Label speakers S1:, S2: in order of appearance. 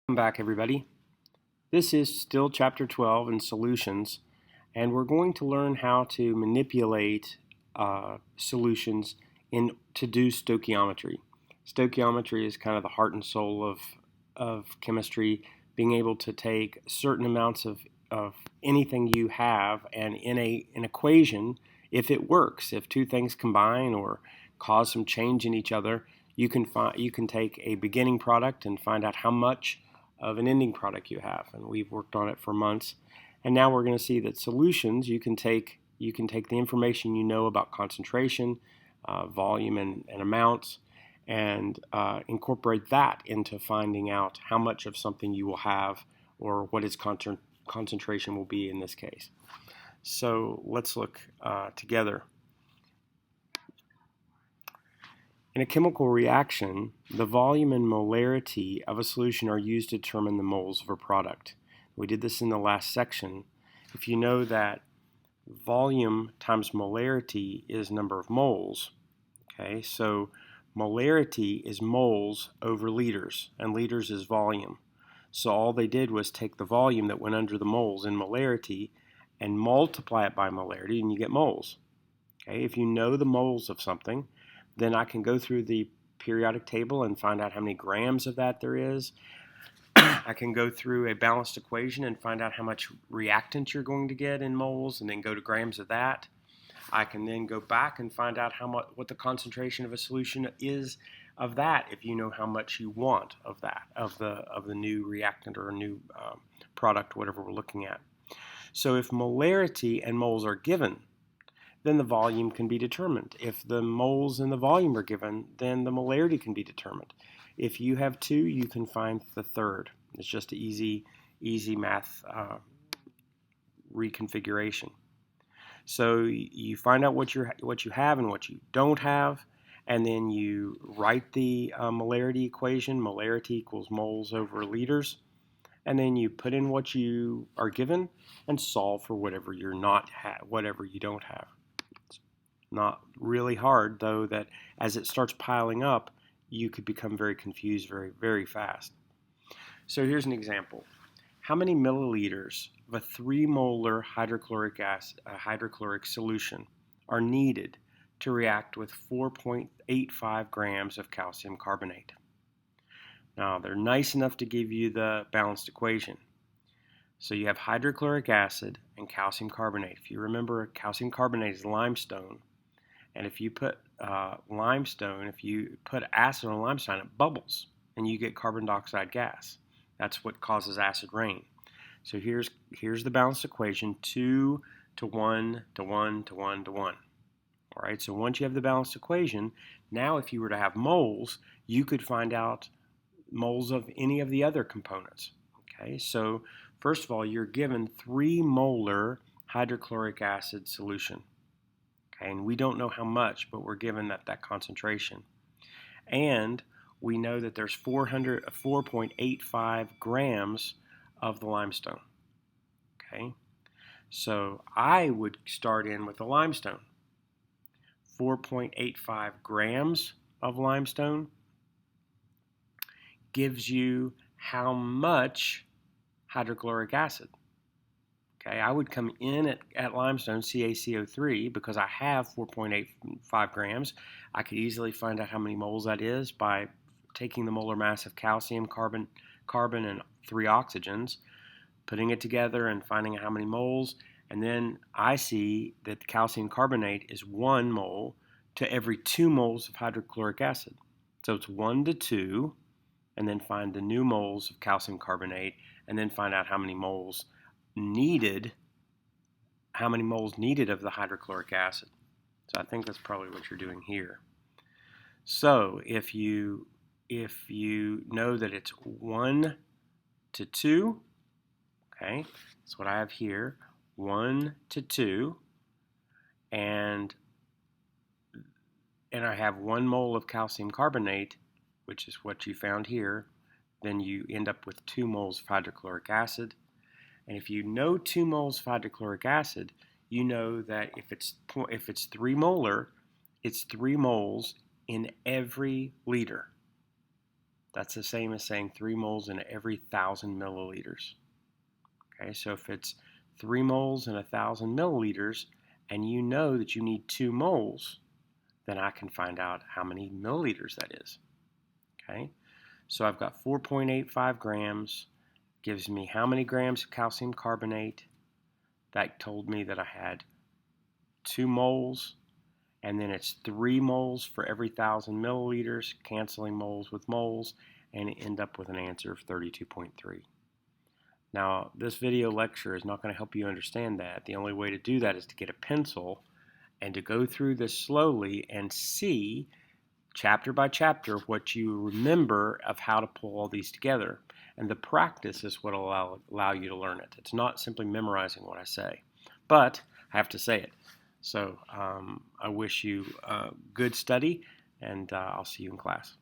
S1: Welcome back, everybody. This is still Chapter 12 in Solutions, and we're going to learn how to manipulate solutions to do stoichiometry. Stoichiometry is kind of the heart and soul of chemistry, being able to take certain amounts of anything you have, and in an equation, if it works, if two things combine or cause some change in each other, you can take a beginning product and find out how much of an ending product you have, and we've worked on it for months. And now we're going to see that solutions, you can take the information you know about concentration, volume, and amounts, and incorporate that into finding out how much of something you will have, or what its concentration will be in this case. So let's look together. In a chemical reaction, the volume and molarity of a solution are used to determine the moles of a product. We did this in the last section. If you know that volume times molarity is number of moles, okay, so molarity is moles over liters, and liters is volume. So all they did was take the volume that went under the moles in molarity and multiply it by molarity, and you get moles. Okay, if you know the moles of something, then I can go through the periodic table and find out how many grams of that there is. I can go through a balanced equation and find out how much reactant you're going to get in moles, and then go to grams of that. I can then go back and find out what the concentration of a solution is of that, if you know how much you want of that, of the new reactant or a new product, whatever we're looking at. So if molarity and moles are given, then the volume can be determined. If the moles and the volume are given, then the molarity can be determined. If you have two, you can find the third. It's just an easy math reconfiguration. So you find out what you have and what you don't have, and then you write the molarity equation. Molarity equals moles over liters. And then you put in what you are given and solve for whatever whatever you don't have. Not really hard, though, that as it starts piling up, you could become very confused very, very fast. So here's an example. How many milliliters of a 3-molar hydrochloric solution are needed to react with 4.85 grams of calcium carbonate? Now, they're nice enough to give you the balanced equation. So you have hydrochloric acid and calcium carbonate. If you remember, calcium carbonate is limestone. And if you put if you put acid on limestone, it bubbles, and you get carbon dioxide gas. That's what causes acid rain. So here's the balanced equation: 2 to 1 to 1 to 1 to 1. All right. So once you have the balanced equation, now if you were to have moles, you could find out moles of any of the other components. Okay. So first of all, you're given 3-molar hydrochloric acid solution. Okay, and we don't know how much, but we're given that concentration. And we know that there's 4.85 grams of the limestone. Okay, so I would start in with the limestone. 4.85 grams of limestone gives you how much hydrochloric acid? Okay, I would come in at limestone, CaCO3, because I have 4.85 grams. I could easily find out how many moles that is by taking the molar mass of calcium, carbon, and 3 oxygens, putting it together and finding out how many moles. And then I see that calcium carbonate is 1 mole to every 2 moles of hydrochloric acid. So it's 1 to 2, and then find the new moles of calcium carbonate, and then find out how many moles needed of the hydrochloric acid. So I think that's probably what you're doing here. So if you know that it's 1 to 2, okay, that's what I have here, 1 to 2, and I have 1 mole of calcium carbonate, which is what you found here, then you end up with 2 moles of hydrochloric acid. And if you know 2 moles of hydrochloric acid, you know that if it's 3 molar, it's 3 moles in every liter. That's the same as saying 3 moles in every 1,000 milliliters. Okay, so if it's 3 moles in 1,000 milliliters, and you know that you need 2 moles, then I can find out how many milliliters that is. Okay, so I've got 4.85 grams, gives me how many grams of calcium carbonate. That told me that I had 2 moles, and then it's 3 moles for every 1,000 milliliters, canceling moles with moles, and end up with an answer of 32.3. Now, this video lecture is not going to help you understand that. The only way to do that is to get a pencil and to go through this slowly and see, chapter by chapter, what you remember of how to pull all these together. And the practice is what will allow you to learn it. It's not simply memorizing what I say, but I have to say it. So I wish you good study, and I'll see you in class.